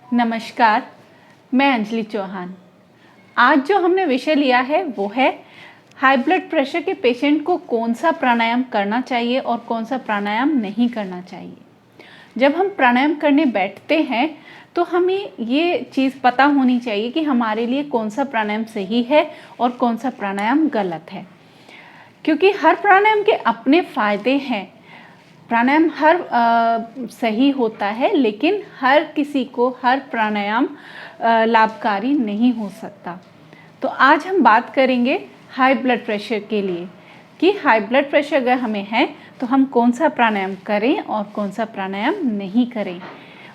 नमस्कार, मैं अंजलि चौहान। आज जो हमने विषय लिया है वो है हाई ब्लड प्रेशर के पेशेंट को कौन सा प्राणायाम करना चाहिए और कौन सा प्राणायाम नहीं करना चाहिए। जब हम प्राणायाम करने बैठते हैं तो हमें ये चीज़ पता होनी चाहिए कि हमारे लिए कौन सा प्राणायाम सही है और कौन सा प्राणायाम गलत है, क्योंकि हर प्राणायाम के अपने फ़ायदे हैं। प्राणायाम हर सही होता है, लेकिन हर किसी को हर प्राणायाम लाभकारी नहीं हो सकता। तो आज हम बात करेंगे हाई ब्लड प्रेशर के लिए कि हाई ब्लड प्रेशर अगर हमें है तो हम कौन सा प्राणायाम करें और कौन सा प्राणायाम नहीं करें,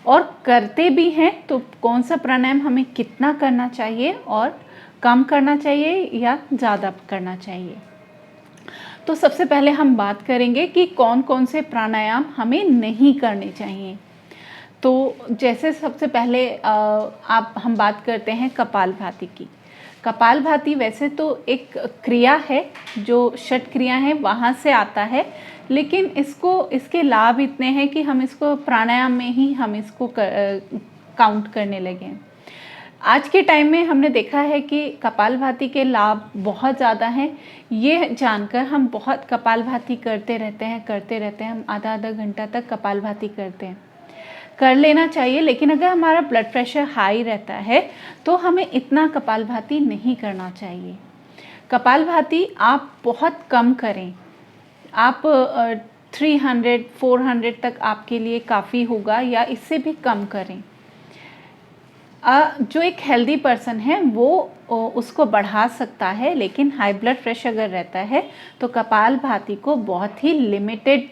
और करते भी हैं तो कौन सा प्राणायाम हमें कितना करना चाहिए और कम करना चाहिए या ज़्यादा करना चाहिए। तो सबसे पहले हम बात करेंगे कि कौन कौन से प्राणायाम हमें नहीं करने चाहिए। तो जैसे सबसे पहले हम बात करते हैं कपालभाति की। कपालभाति वैसे तो एक क्रिया है जो षट क्रिया है वहाँ से आता है, लेकिन इसके लाभ इतने हैं कि हम इसको प्राणायाम में ही हम इसको काउंट करने लगे हैं। आज के टाइम में हमने देखा है कि कपालभाति के लाभ बहुत ज़्यादा हैं। ये जानकर हम बहुत कपालभाति करते रहते हैं। हम आधा आधा घंटा तक कपालभाति करते हैं। कर लेना चाहिए, लेकिन अगर हमारा ब्लड प्रेशर हाई रहता है तो हमें इतना कपालभाति नहीं करना चाहिए। कपालभाति आप बहुत कम करें। आप 300-400 तक आपके लिए काफ़ी होगा, या इससे भी कम करें। जो एक हेल्दी पर्सन है वो उसको बढ़ा सकता है, लेकिन हाई ब्लड प्रेशर अगर रहता है तो कपालभाति को बहुत ही लिमिटेड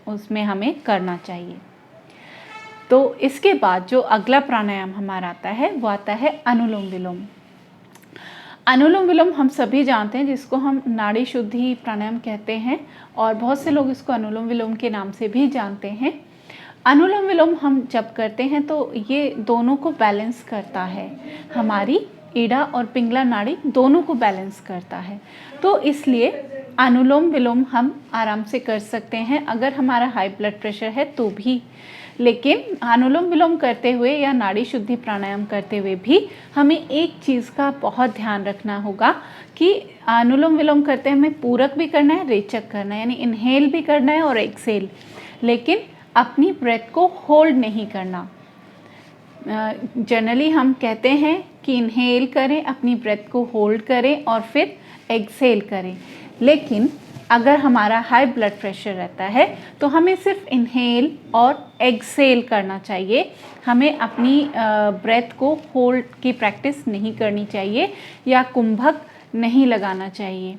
उसमें हमें करना चाहिए। तो इसके बाद जो अगला प्राणायाम हमारा आता है वो आता है अनुलोम विलोम। अनुलोम विलोम हम सभी जानते हैं, जिसको हम नाड़ी शुद्धि प्राणायाम कहते हैं, और बहुत से लोग इसको अनुलोम विलोम के नाम से भी जानते हैं। अनुलोम विलोम हम जब करते हैं तो ये दोनों को बैलेंस करता है, हमारी ईड़ा और पिंगला नाड़ी दोनों को बैलेंस करता है। तो इसलिए अनुलोम विलोम हम आराम से कर सकते हैं अगर हमारा हाई ब्लड प्रेशर है तो भी। लेकिन अनुलोम विलोम करते हुए या नाड़ी शुद्धि प्राणायाम करते हुए भी हमें एक चीज़ का बहुत ध्यान रखना होगा कि अनुलोम विलोम करते हमें पूरक भी करना है, रेचक करना है, यानी इनहेल भी करना है और एक्सेल, लेकिन अपनी ब्रेथ को होल्ड नहीं करना। जनरली हम कहते हैं कि इनहेल करें, अपनी ब्रेथ को होल्ड करें और फिर एक्सेल करें, लेकिन अगर हमारा हाई ब्लड प्रेशर रहता है तो हमें सिर्फ इनहेल और एक्सेल करना चाहिए। हमें अपनी ब्रेथ को होल्ड की प्रैक्टिस नहीं करनी चाहिए या कुंभक नहीं लगाना चाहिए।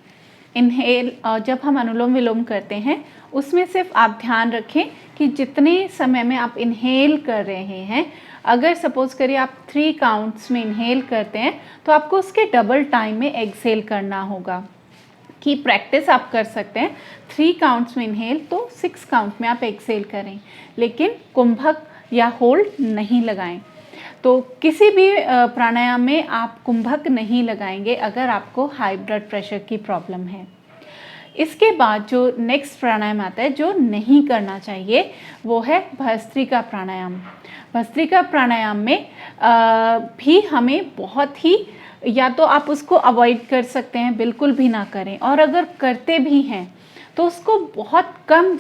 इनहेल जब हम अनुलोम विलोम करते हैं उसमें सिर्फ आप ध्यान रखें कि जितने समय में आप इनहेल कर रहे हैं, अगर सपोज़ करिए आप 3 काउंट्स में इनहेल करते हैं तो आपको उसके डबल टाइम में एक्सेल करना होगा। की प्रैक्टिस आप कर सकते हैं 3 काउंट्स में इनहेल तो 6 काउंट में आप एक्सेल करें, लेकिन कुंभक या होल्ड नहीं लगाएं। तो किसी भी प्राणायाम में आप कुंभक नहीं लगाएंगे अगर आपको हाई ब्लड प्रेशर की प्रॉब्लम है। इसके बाद जो नेक्स्ट प्राणायाम आता है जो नहीं करना चाहिए वो है भस्त्रिका प्राणायाम। भस्त्रिका प्राणायाम में भी हमें बहुत ही, या तो आप उसको अवॉइड कर सकते हैं, बिल्कुल भी ना करें, और अगर करते भी हैं तो उसको बहुत कम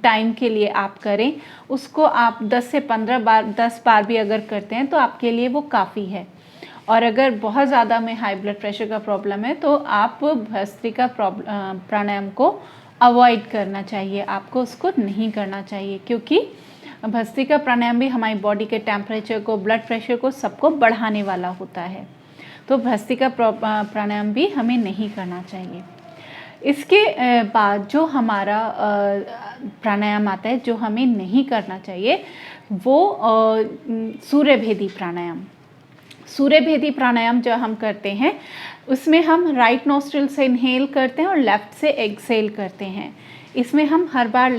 टाइम के लिए आप करें। उसको आप 10 से 15 बार 10 बार भी अगर करते हैं तो आपके लिए वो काफ़ी है। और अगर बहुत ज़्यादा में हाई ब्लड प्रेशर का प्रॉब्लम है तो आप भस्त्रिका प्राणायाम को अवॉइड करना चाहिए, आपको उसको नहीं करना चाहिए, क्योंकि भस्त्रिका प्राणायाम भी हमारी बॉडी के टेम्परेचर को, ब्लड प्रेशर को, सबको बढ़ाने वाला होता है। तो भस्त्रिका प्राणायाम भी हमें नहीं करना चाहिए। इसके बाद जो हमारा प्राणायाम आता है जो हमें नहीं करना चाहिए वो सूर्यभेदी प्राणायाम। सूर्यभेदी प्राणायाम जो हम करते हैं उसमें हम राइट नोस्ट्रिल से इनहेल करते हैं और लेफ़्ट से एक्सेल करते हैं। इसमें हम हर बार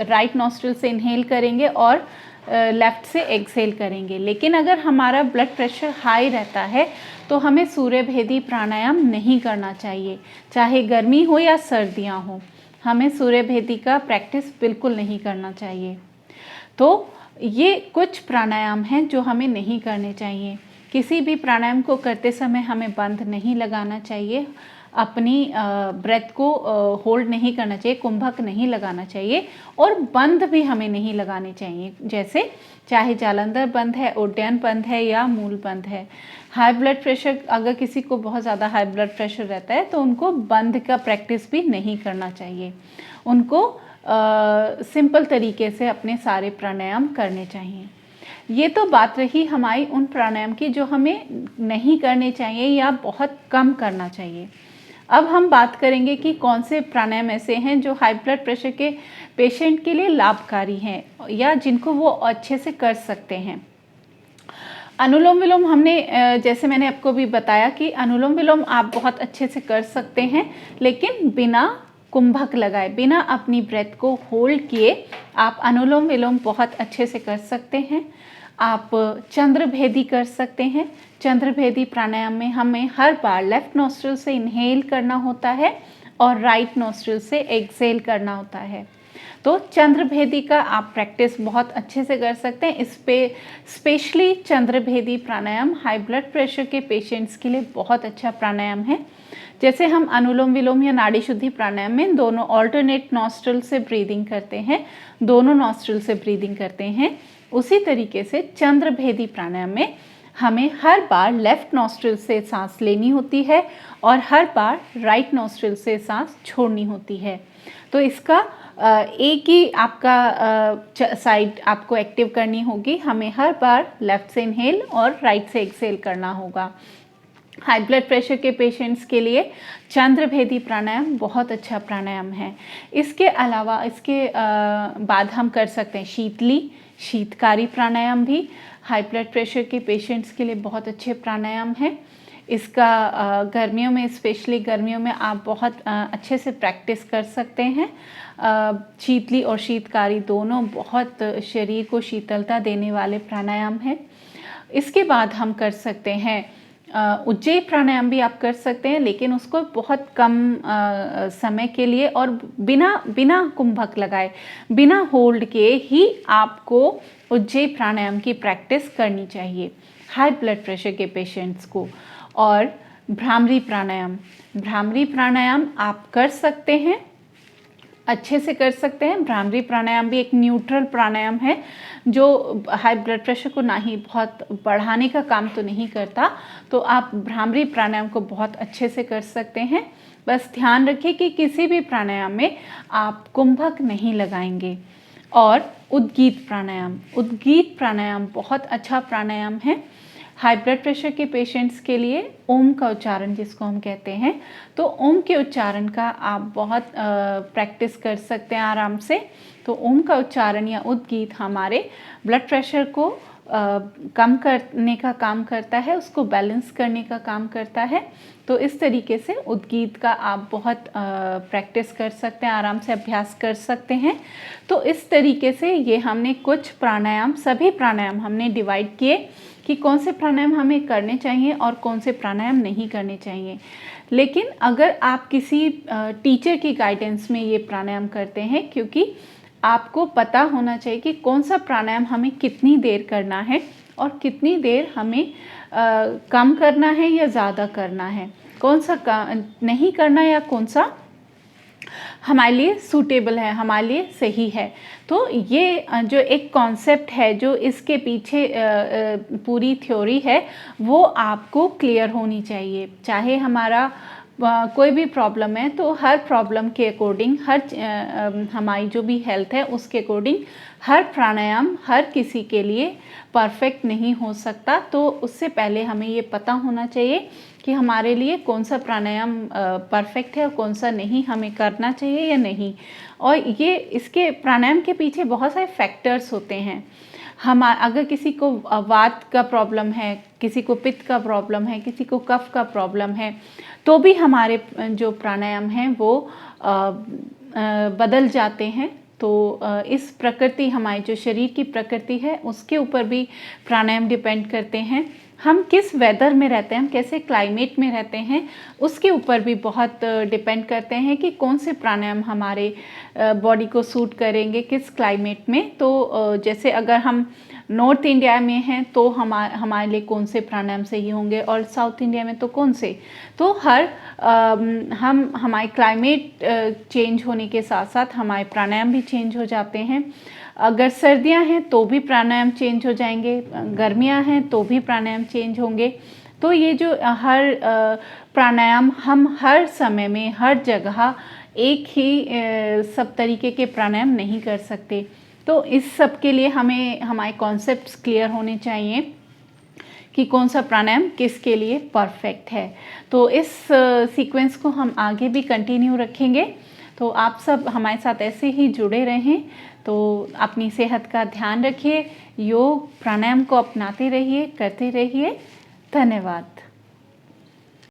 राइट नोस्ट्रिल से इनहेल करेंगे और लेफ़्ट से एक्सेल करेंगे। लेकिन अगर हमारा ब्लड प्रेशर हाई रहता है तो हमें सूर्यभेदी प्राणायाम नहीं करना चाहिए, चाहे गर्मी हो या सर्दियां हो। हमें सूर्यभेदी का प्रैक्टिस बिल्कुल नहीं करना चाहिए। तो ये कुछ प्राणायाम हैं जो हमें नहीं करने चाहिए। किसी भी प्राणायाम को करते समय हमें बंध नहीं लगाना चाहिए, अपनी ब्रेथ को होल्ड नहीं करना चाहिए, कुंभक नहीं लगाना चाहिए और बंध भी हमें नहीं लगाने चाहिए। जैसे चाहे जालंधर बंध है, उड्डयन बंध है या मूल बंध है। हाई ब्लड प्रेशर, अगर किसी को बहुत ज़्यादा हाई ब्लड प्रेशर रहता है तो उनको बंध का प्रैक्टिस भी नहीं करना चाहिए। उनको सिंपल तरीके से अपने सारे प्राणायाम करने चाहिए। ये तो बात रही हमारी उन प्राणायाम की जो हमें नहीं करने चाहिए या बहुत कम करना चाहिए। अब हम बात करेंगे कि कौन से प्राणायाम ऐसे हैं जो हाई ब्लड प्रेशर के पेशेंट के लिए लाभकारी हैं या जिनको वो अच्छे से कर सकते हैं। अनुलोम विलोम हमने जैसे मैंने आपको भी बताया कि अनुलोम विलोम आप बहुत अच्छे से कर सकते हैं, लेकिन बिना कुंभक लगाए, बिना अपनी ब्रेथ को होल्ड किए आप अनुलोम विलोम बहुत अच्छे से कर सकते हैं। आप चंद्रभेदी कर सकते हैं। चंद्रभेदी प्राणायाम में हमें हर बार लेफ्ट नोस्ट्रिल से इनहेल करना होता है और राइट नोस्ट्रिल से एक्सहेल करना होता है। तो चंद्रभेदी का आप प्रैक्टिस बहुत अच्छे से कर सकते हैं। इस पे स्पेशली चंद्रभेदी प्राणायाम हाई ब्लड प्रेशर के पेशेंट्स के लिए बहुत अच्छा प्राणायाम है। जैसे हम अनुलोम विलोम या नाड़ी शुद्धि प्राणायाम में दोनों ऑल्टरनेट नॉस्ट्रिल से ब्रीदिंग करते हैं, दोनों नॉस्ट्रिल से ब्रीदिंग करते हैं, उसी तरीके से चंद्रभेदी प्राणायाम में हमें हर बार लेफ्ट नॉस्ट्रिल से सांस लेनी होती है और हर बार राइट नॉस्ट्रिल से सांस छोड़नी होती है। तो इसका एक ही आपका साइड आपको एक्टिव करनी होगी। हमें हर बार लेफ्ट से इनहेल और राइट से एक्सहेल करना होगा। हाई ब्लड प्रेशर के पेशेंट्स के लिए चंद्रभेदी प्राणायाम बहुत अच्छा प्राणायाम है। इसके अलावा इसके बाद हम कर सकते हैं शीतकारी प्राणायाम भी हाई ब्लड प्रेशर के पेशेंट्स के लिए बहुत अच्छे प्राणायाम है। इसका गर्मियों में, स्पेशली गर्मियों में आप बहुत अच्छे से प्रैक्टिस कर सकते हैं। शीतली और शीतकारी दोनों बहुत शरीर को शीतलता देने वाले प्राणायाम हैं। इसके बाद हम कर सकते हैं उज्जयी प्राणायाम भी आप कर सकते हैं, लेकिन उसको बहुत कम समय के लिए और बिना कुंभक लगाए, बिना होल्ड के ही आपको उज्जयी प्राणायाम की प्रैक्टिस करनी चाहिए हाई ब्लड प्रेशर के पेशेंट्स को। और भ्रामरी प्राणायाम आप कर सकते हैं, अच्छे से कर सकते हैं। भ्रामरी प्राणायाम भी एक न्यूट्रल प्राणायाम है जो हाई ब्लड प्रेशर को ना ही बहुत बढ़ाने का काम तो नहीं करता। तो आप भ्रामरी प्राणायाम को बहुत अच्छे से कर सकते हैं। बस ध्यान रखिए कि किसी भी प्राणायाम में आप कुंभक नहीं लगाएंगे। और उद्गीत प्राणायाम बहुत अच्छा प्राणायाम है हाई ब्लड प्रेशर के पेशेंट्स के लिए। ओम का उच्चारण जिसको हम कहते हैं, तो ओम के उच्चारण का आप बहुत प्रैक्टिस कर सकते हैं आराम से। तो ओम का उच्चारण या उद्गीत हमारे ब्लड प्रेशर को कम करने का काम करता है, उसको बैलेंस करने का काम करता है। तो इस तरीके से उद्गीत का आप बहुत प्रैक्टिस कर सकते हैं, आराम से अभ्यास कर सकते हैं। तो इस तरीके से ये हमने कुछ प्राणायाम, सभी प्राणायाम हमने डिवाइड किए कि कौन से प्राणायाम हमें करने चाहिए और कौन से प्राणायाम नहीं करने चाहिए। लेकिन अगर आप किसी टीचर की गाइडेंस में ये प्राणायाम करते हैं, क्योंकि आपको पता होना चाहिए कि कौन सा प्राणायाम हमें कितनी देर करना है और कितनी देर हमें कम करना है या ज़्यादा करना है, कौन सा नहीं करना या कौन सा हमारे लिए सूटेबल है, हमारे लिए सही है। तो ये जो एक कॉन्सेप्ट है, जो इसके पीछे पूरी थ्योरी है, वो आपको क्लियर होनी चाहिए। चाहे हमारा कोई भी प्रॉब्लम है तो हर प्रॉब्लम के अकॉर्डिंग, हमारी जो भी हेल्थ है उसके अकॉर्डिंग हर प्राणायाम हर किसी के लिए परफेक्ट नहीं हो सकता। तो उससे पहले हमें ये पता होना चाहिए कि हमारे लिए कौन सा प्राणायाम परफेक्ट है और कौन सा नहीं हमें करना चाहिए या नहीं। और ये इसके प्राणायाम के पीछे बहुत सारे फैक्टर्स होते हैं। अगर किसी को वात का प्रॉब्लम है, किसी को पित्त का प्रॉब्लम है, किसी को कफ का प्रॉब्लम है, तो भी हमारे जो प्राणायाम हैं वो बदल जाते हैं। तो इस प्रकृति, हमारी जो शरीर की प्रकृति है उसके ऊपर भी प्राणायाम डिपेंड करते हैं। हम किस वेदर में रहते हैं, हम कैसे क्लाइमेट में रहते हैं, उसके ऊपर भी बहुत डिपेंड करते हैं कि कौन से प्राणायाम हमारे बॉडी को सूट करेंगे किस क्लाइमेट में। तो जैसे अगर हम नॉर्थ इंडिया में हैं तो हमारे लिए कौन से प्राणायाम सही होंगे, और साउथ इंडिया में तो कौन से। तो हम हमारे क्लाइमेट चेंज होने के साथ साथ हमारे प्राणायाम भी चेंज हो जाते हैं। अगर सर्दियां हैं तो भी प्राणायाम चेंज हो जाएंगे, गर्मियां हैं तो भी प्राणायाम चेंज होंगे। तो ये जो हर प्राणायाम हम हर समय में हर जगह एक ही सब तरीके के प्राणायाम नहीं कर सकते। तो इस सब के लिए हमें हमारे कॉन्सेप्ट्स क्लियर होने चाहिए कि कौन सा प्राणायाम किसके लिए परफेक्ट है। तो इस सीक्वेंस को हम आगे भी कंटिन्यू रखेंगे। तो आप सब हमारे साथ ऐसे ही जुड़े रहें। तो अपनी सेहत का ध्यान रखिए, योग प्राणायाम को अपनाते रहिए, करते रहिए। धन्यवाद।